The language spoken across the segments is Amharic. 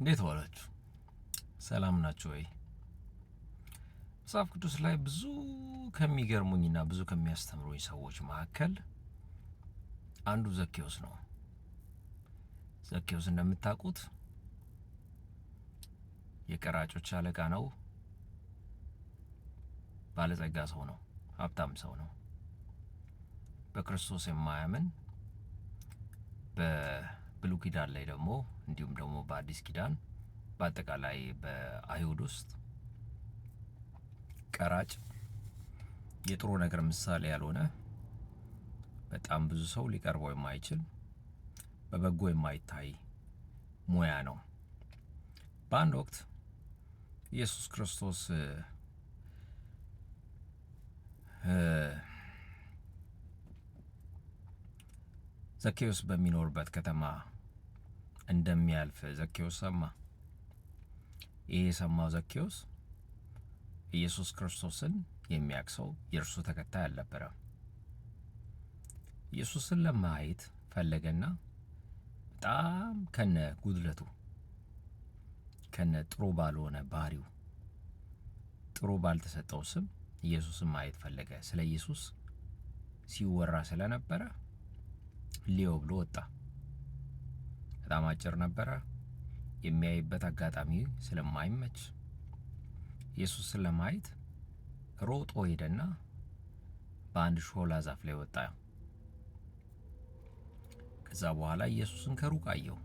እንዴት ዋላችሁ? ሰላም ናችሁ ወይ? መጽሐፍ ቅዱስ ላይ ብዙ ከሚገርሙኝና ብዙ ከሚያስተምሩኝ ሰዎች መካከል አንዱ ዘኬዎስ ነው። ዘኬዎስ እንደምታውቁት የቀራጮች አለቃ ነው። ባለጸጋ ሰው ነው። ሀብታም ሰው ነው። በክርስቶስ የማያምን በብሉይ ኪዳን ላይ ደግሞ እንዲሁም ደግሞ በአዲስ ኪዳን በአጠቃላይ በአይሁድ ውስጥ ቀራጭ የጥሩ ነገር ምሳሌ ያልሆነ በጣም ብዙ ሰው ሊቀርበው የማይችል በበጎ የማይታይ ሙያ ነው። በአንድ ወቅት ኢየሱስ ክርስቶስ ዘኬዎስ በሚኖርበት ከተማ እንደሚያልፍ ዘኬዎስ ሰማ። ይህ የሰማው ዘኬዎስ ኢየሱስ ክርስቶስን የሚያቅሰው የእርሱ ተከታይ አልነበረም። ኢየሱስን ለማየት ፈለገና በጣም ከነ ጉድለቱ ከነ ጥሩ ባልሆነ ባህሪው ጥሩ ባልተሰጠው ስም ኢየሱስን ማየት ፈለገ። ስለ ኢየሱስ ሲወራ ስለነበረ ሊዮ ብሎ ወጣ። በጣም አጭር ነበረ። የሚያይበት አጋጣሚ ስለማይመች ኢየሱስን ለማየት ሮጦ ሄደና በአንድ ሾላ ዛፍ ላይ ወጣ። ከዛ በኋላ ኢየሱስን ከሩቅ አየው።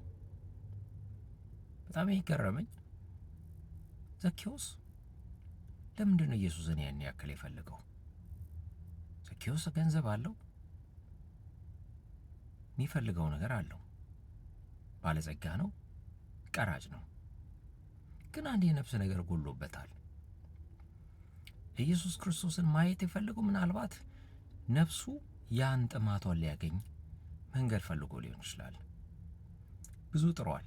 በጣም ይገረመኝ፣ ዘኬዎስ ለምንድን ነው ኢየሱስን ያን ያክል የፈለገው? ዘኬዎስ ገንዘብ አለው፣ የሚፈልገው ነገር አለው፣ ባለጸጋ ነው፣ ቀራጭ ነው። ግን አንድ የነፍስ ነገር ጎሎበታል። ኢየሱስ ክርስቶስን ማየት የፈለገው ምናልባት ነፍሱ ያን ጥማቷን ሊያገኝ መንገድ ፈልጎ ሊሆን ይችላል። ብዙ ጥሯል።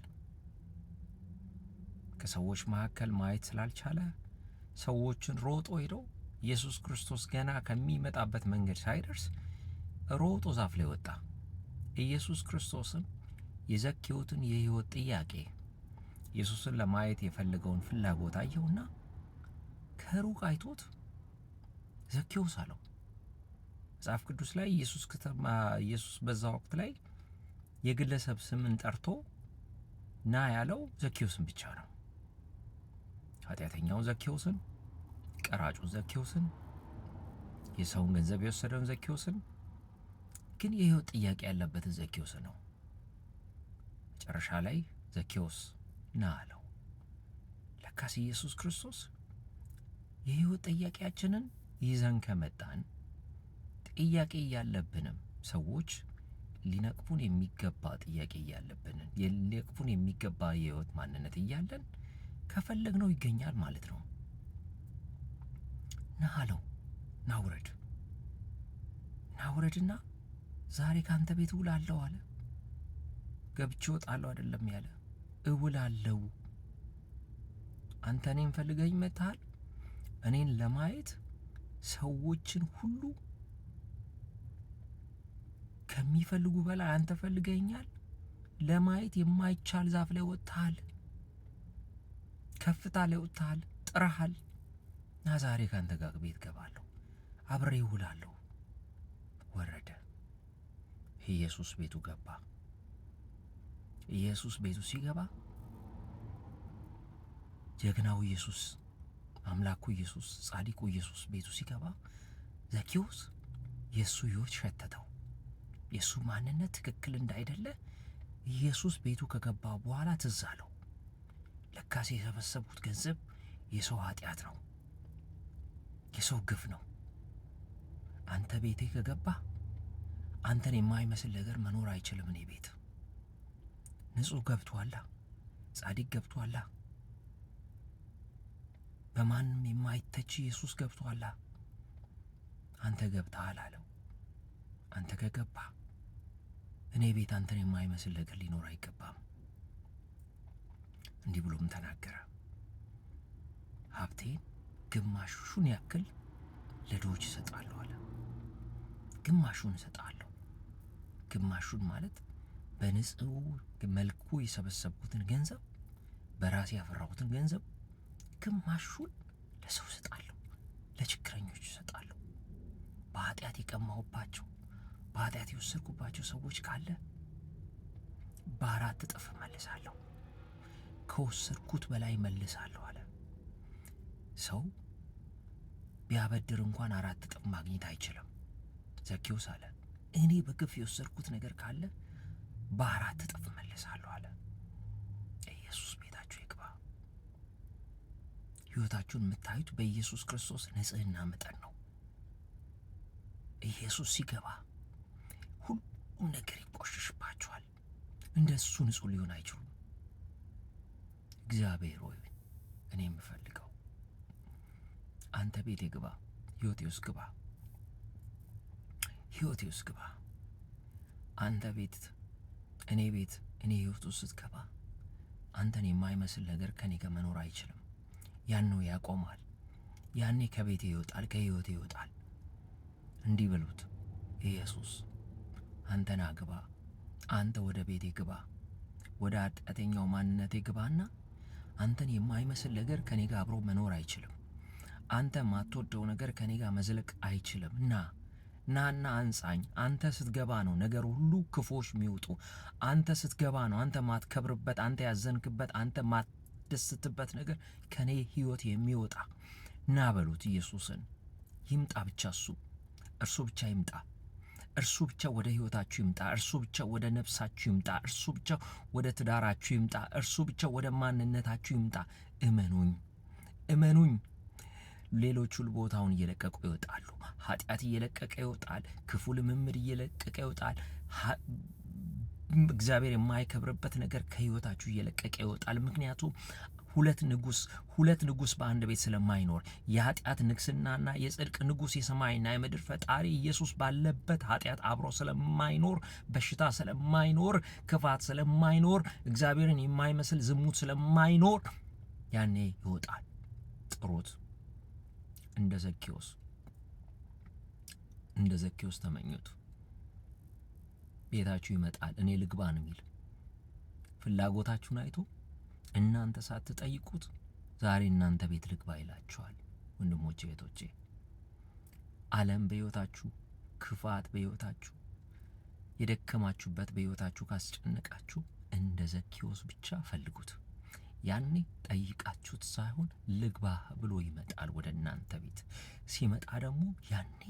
ከሰዎች መካከል ማየት ስላልቻለ ሰዎችን ሮጦ ሄዶ ኢየሱስ ክርስቶስ ገና ከሚመጣበት መንገድ ሳይደርስ ሮጦ ዛፍ ላይ ወጣ። ኢየሱስ ክርስቶስም የዘኬዎስን የሕይወት ጥያቄ ኢየሱስን ለማየት የፈለገውን ፍላጎት አየውና ከሩቅ አይቶት ዘኬዎስ አለው። መጽሐፍ ቅዱስ ላይ ኢየሱስ በዛ ወቅት ላይ የግለሰብ ስምን ጠርቶ ና ያለው ዘኬዎስን ብቻ ነው። ኃጢአተኛውን ዘኬዎስን፣ ቀራጩን ዘኬዎስን፣ የሰውን ገንዘብ የወሰደውን ዘኬዎስን፣ ግን የሕይወት ጥያቄ ያለበትን ዘኬዎስን ነው። መጨረሻ ላይ ዘኬዎስ ና አለው። ለካስ ኢየሱስ ክርስቶስ የሕይወት ጥያቄያችንን ይዘን ከመጣን ጥያቄ እያለብንም ሰዎች ሊነቅፉን የሚገባ ጥያቄ እያለብንን ሊነቅፉን የሚገባ የሕይወት ማንነት እያለን ከፈለግነው ይገኛል ማለት ነው። ና አለው። ና ውረድ፣ ና ውረድና ዛሬ ካንተ ቤት እውላለሁ አለ። ገብቼ እወጣለሁ አይደለም ያለ፣ እውላለሁ። አንተ እኔን ፈልገኝ መጥተሃል። እኔን ለማየት ሰዎችን ሁሉ ከሚፈልጉ በላይ አንተ ፈልገኛል። ለማየት የማይቻል ዛፍ ላይ ወጥተሃል፣ ከፍታ ላይ ወጥተሃል፣ ጥረሃል። ና ዛሬ ካንተ ጋር ቤት ገባለሁ፣ አብሬ እውላለሁ። ወረደ። ኢየሱስ ቤቱ ገባ። ኢየሱስ ቤቱ ሲገባ ጀግናው ኢየሱስ፣ አምላኩ ኢየሱስ፣ ጻድቁ ኢየሱስ ቤቱ ሲገባ ዘኬዎስ የእሱ ሕይወት ሸተተው። የእሱ ማንነት ትክክል እንዳይደለ ኢየሱስ ቤቱ ከገባ በኋላ ትዝ አለው። ለካስ የሰበሰቡት ገንዘብ የሰው ኃጢአት ነው፣ የሰው ግፍ ነው። አንተ ቤቴ ከገባ አንተን የማይመስል ነገር መኖር አይችልም። እኔ ቤት ንጹሕ ገብቶአላ፣ ጻድቅ ገብቶአላ፣ በማንም የማይተች ኢየሱስ ገብቶአላ። አንተ ገብተሃል አለው። አንተ ከገባ እኔ ቤት አንተን የማይመስል ነገር ሊኖር አይገባም። እንዲህ ብሎም ተናገረ። ሀብቴን ግማሹን ያክል ለድሆች እሰጣለሁ አለ። ግማሹን እሰጣለሁ። ግማሹን ማለት በንጹህ መልኩ የሰበሰብኩትን ገንዘብ በራሴ ያፈራሁትን ገንዘብ ግማሹን ለሰው እሰጣለሁ፣ ለችግረኞች እሰጣለሁ። በኃጢአት የቀማሁባቸው በኃጢአት የወሰድኩባቸው ሰዎች ካለ በ4 እጥፍ መልሳለሁ፣ ከወሰድኩት በላይ መልሳለሁ አለ። ሰው ቢያበድር እንኳን 4 እጥፍ ማግኘት አይችልም። ዘኬዎስ አለ እኔ በግፍ የወሰድኩት ነገር ካለ በ4 እጥፍ መልሳለሁ አለ። ኢየሱስ ቤታችሁ ይግባ። ሕይወታችሁን የምታዩት በኢየሱስ ክርስቶስ ንጽሕና መጠን ነው። ኢየሱስ ሲገባ ሁሉም ነገር ይቆሽሽባችኋል። እንደሱ ንጹሕ ሊሆን አይችሉም። እግዚአብሔር ሆይ እኔ የምፈልገው አንተ ቤቴ ግባ፣ ሕይወቴ ውስጥ ግባ፣ ሕይወቴ ውስጥ ግባ። አንተ ቤት እኔ ሕይወት ውስጥ ስትገባ አንተን የማይመስል ነገር ከኔ ጋር መኖር አይችልም። ያን ነው ያቆማል። ያኔ ከቤቴ ይወጣል፣ ከሕይወቴ ይወጣል። እንዲህ በሉት፣ ኢየሱስ አንተን አግባ፣ አንተ ወደ ቤቴ ግባ፣ ወደ ኃጢአተኛው ማንነቴ ግባና አንተን የማይመስል ነገር ከኔ ጋር አብሮ መኖር አይችልም። አንተ ማትወደው ነገር ከኔ ጋር መዝለቅ አይችልም። ናና አንጻኝ። አንተ ስትገባ ነው ነገር ሁሉ ክፎች የሚወጡ። አንተ ስትገባ ነው አንተ ማትከብርበት፣ አንተ ያዘንክበት፣ አንተ ማትደስትበት ነገር ከኔ ሕይወት የሚወጣ። ና በሉት ኢየሱስን። ይምጣ ብቻ እርሱ ብቻ ይምጣ። እርሱ ብቻ ወደ ሕይወታችሁ ይምጣ። እርሱ ብቻ ወደ ነፍሳችሁ ይምጣ። እርሱ ብቻ ወደ ትዳራችሁ ይምጣ። እርሱ ብቻ ወደ ማንነታችሁ ይምጣ። እመኑኝ። ሌሎቹ ቦታውን እየለቀቁ ይወጣሉ። ኃጢአት እየለቀቀ ይወጣል። ክፉ ልምምድ እየለቀቀ ይወጣል። እግዚአብሔር የማይከብርበት ነገር ከሕይወታችሁ እየለቀቀ ይወጣል። ምክንያቱም ሁለት ንጉሥ በአንድ ቤት ስለማይኖር የኃጢአት ንግስናና የጽድቅ ንጉሥ የሰማይና የምድር ፈጣሪ ኢየሱስ ባለበት ኃጢአት አብሮ ስለማይኖር፣ በሽታ ስለማይኖር፣ ክፋት ስለማይኖር፣ እግዚአብሔርን የማይመስል ዝሙት ስለማይኖር ያኔ ይወጣል። ጥሩት። እንደ ዘኬዎስ ተመኙት። ቤታችሁ ይመጣል፣ እኔ ልግባ ነው የሚል ፍላጎታችሁን አይቶ እናንተ ሳትጠይቁት ዛሬ እናንተ ቤት ልግባ ይላችኋል። ወንድሞቼ እህቶቼ፣ ዓለም በሕይወታችሁ፣ ክፋት በሕይወታችሁ፣ የደከማችሁበት በሕይወታችሁ ካስጨነቃችሁ እንደ ዘኬዎስ ብቻ ፈልጉት። ያኔ ጠይቃችሁት ሳይሆን ልግባ ብሎ ይመጣል ወደ እናንተ ቤት። ሲመጣ ደግሞ ያኔ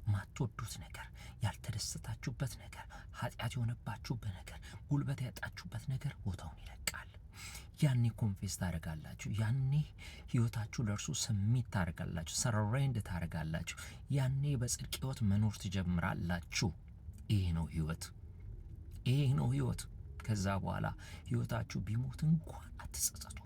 ማትወዱት ነገር፣ ያልተደሰታችሁበት ነገር፣ ኃጢአት የሆነባችሁበት ነገር፣ ጉልበት ያጣችሁበት ነገር ቦታውን ይለቃል። ያኔ ኮንፌስ ታደርጋላችሁ። ያኔ ሕይወታችሁ ለእርሱ ስሚት ታደርጋላችሁ፣ ሰረሬንድ ታደርጋላችሁ። ያኔ በጽድቅ ሕይወት መኖር ትጀምራላችሁ። ይህ ነው ሕይወት። ከዛ በኋላ ሕይወታችሁ ቢሞት እንኳን አትጸጸቱ።